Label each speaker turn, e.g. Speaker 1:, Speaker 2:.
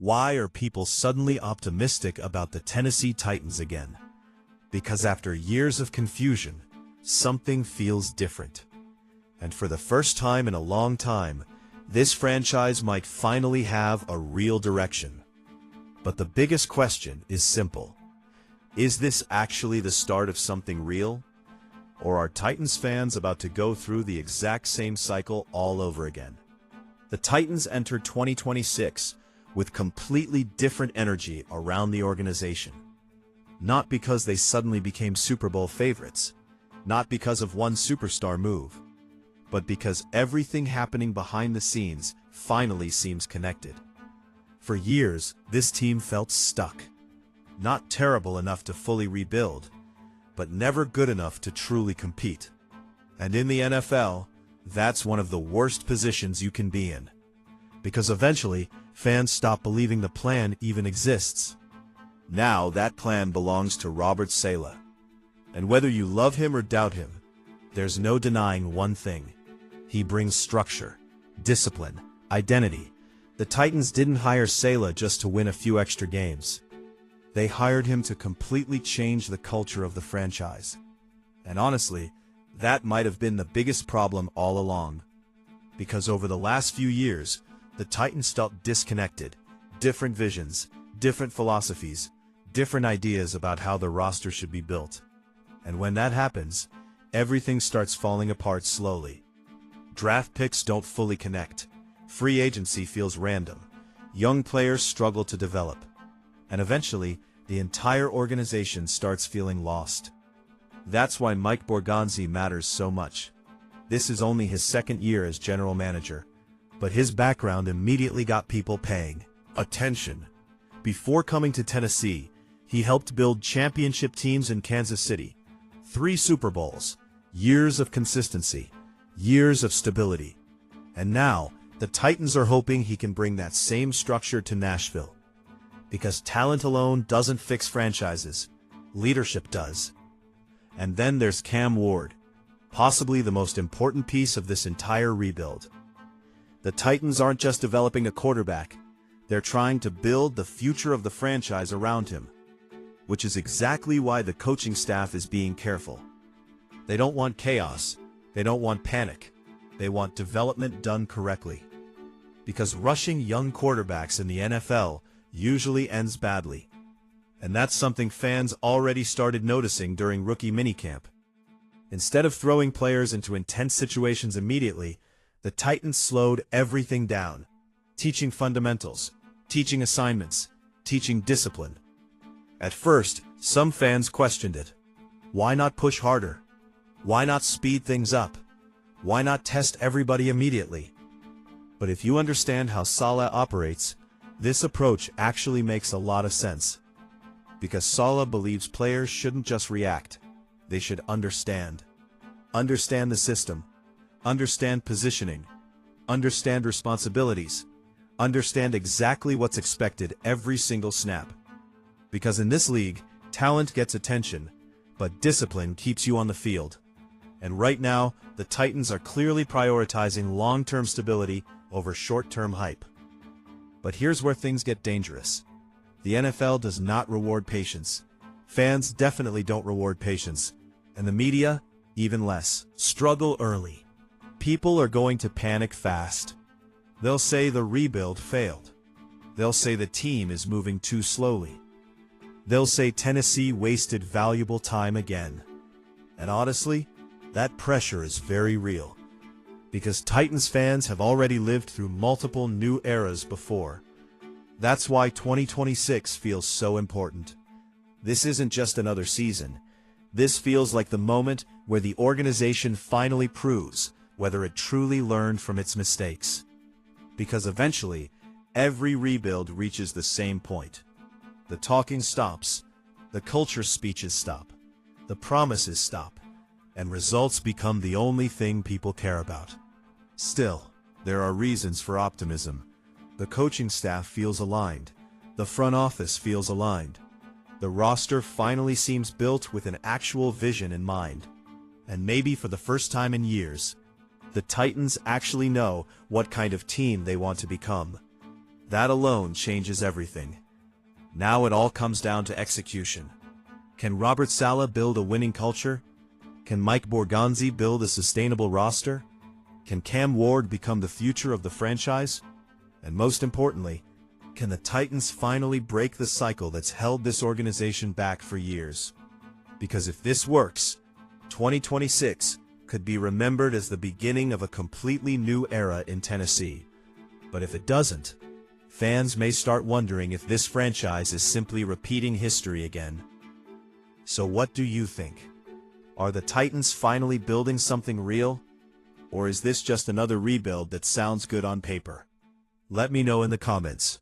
Speaker 1: Why are people suddenly optimistic about the Tennessee Titans again? Because after years of confusion, something feels different. And for the first time in a long time, this franchise might finally have a real direction. But the biggest question is simple. Is this actually the start of something real? Or are Titans fans about to go through the exact same cycle all over again? The Titans entered 2026 with completely different energy around the organization. Not because they suddenly became Super Bowl favorites, not because of one superstar move, but because everything happening behind the scenes finally seems connected. For years, this team felt stuck. Not terrible enough to fully rebuild, but never good enough to truly compete. And in the NFL, that's one of the worst positions you can be in. Because eventually, fans stop believing the plan even exists. Now that plan belongs to Robert Saleh. And whether you love him or doubt him, there's no denying one thing. He brings structure, discipline, identity. The Titans didn't hire Saleh just to win a few extra games. They hired him to completely change the culture of the franchise. And honestly, that might have been the biggest problem all along. Because over the last few years, the Titans felt disconnected, different visions, different philosophies, different ideas about how the roster should be built. And when that happens, everything starts falling apart slowly. Draft picks don't fully connect. Free agency feels random. Young players struggle to develop. And eventually, the entire organization starts feeling lost. That's why Mike Borgonzi matters so much. This is only his second year as general manager, but his background immediately got people paying attention. Before coming to Tennessee, he helped build championship teams in Kansas City, 3 Super Bowls, years of consistency, years of stability. And now, the Titans are hoping he can bring that same structure to Nashville. Because talent alone doesn't fix franchises, leadership does. And then there's Cam Ward, possibly the most important piece of this entire rebuild. The Titans aren't just developing a quarterback, they're trying to build the future of the franchise around him. Which is exactly why the coaching staff is being careful. They don't want chaos, they don't want panic, they want development done correctly. Because rushing young quarterbacks in the NFL usually ends badly. And that's something fans already started noticing during rookie minicamp. Instead of throwing players into intense situations immediately, the Titans slowed everything down, teaching fundamentals, teaching assignments, teaching discipline. At first, some fans questioned it. Why not push harder? Why not speed things up? Why not test everybody immediately? But if you understand how Saleh operates, this approach actually makes a lot of sense. Because Saleh believes players shouldn't just react, they should understand. Understand the system. Understand positioning, understand responsibilities, understand exactly what's expected every single snap. Because in this league, talent gets attention, but discipline keeps you on the field. And right now, the Titans are clearly prioritizing long-term stability over short-term hype. But here's where things get dangerous. The NFL does not reward patience. Fans definitely don't reward patience. And the media, even less. Struggle early. People are going to panic fast. They'll say the rebuild failed. They'll say the team is moving too slowly. They'll say Tennessee wasted valuable time again. And honestly, that pressure is very real. Because Titans fans have already lived through multiple new eras before. That's why 2026 feels so important. This isn't just another season. This feels like the moment where the organization finally proves whether it truly learned from its mistakes. Because eventually, every rebuild reaches the same point. The talking stops, the culture speeches stop, the promises stop, and results become the only thing people care about. Still, there are reasons for optimism. The coaching staff feels aligned. The front office feels aligned. The roster finally seems built with an actual vision in mind. And maybe for the first time in years, the Titans actually know what kind of team they want to become. That alone changes everything. Now it all comes down to execution. Can Robert Saleh build a winning culture? Can Mike Borgonzi build a sustainable roster? Can Cam Ward become the future of the franchise? And most importantly, can the Titans finally break the cycle that's held this organization back for years? Because if this works, 2026 could be remembered as the beginning of a completely new era in Tennessee. But if it doesn't, fans may start wondering if this franchise is simply repeating history again. So what do you think? Are the Titans finally building something real? Or is this just another rebuild that sounds good on paper? Let me know in the comments.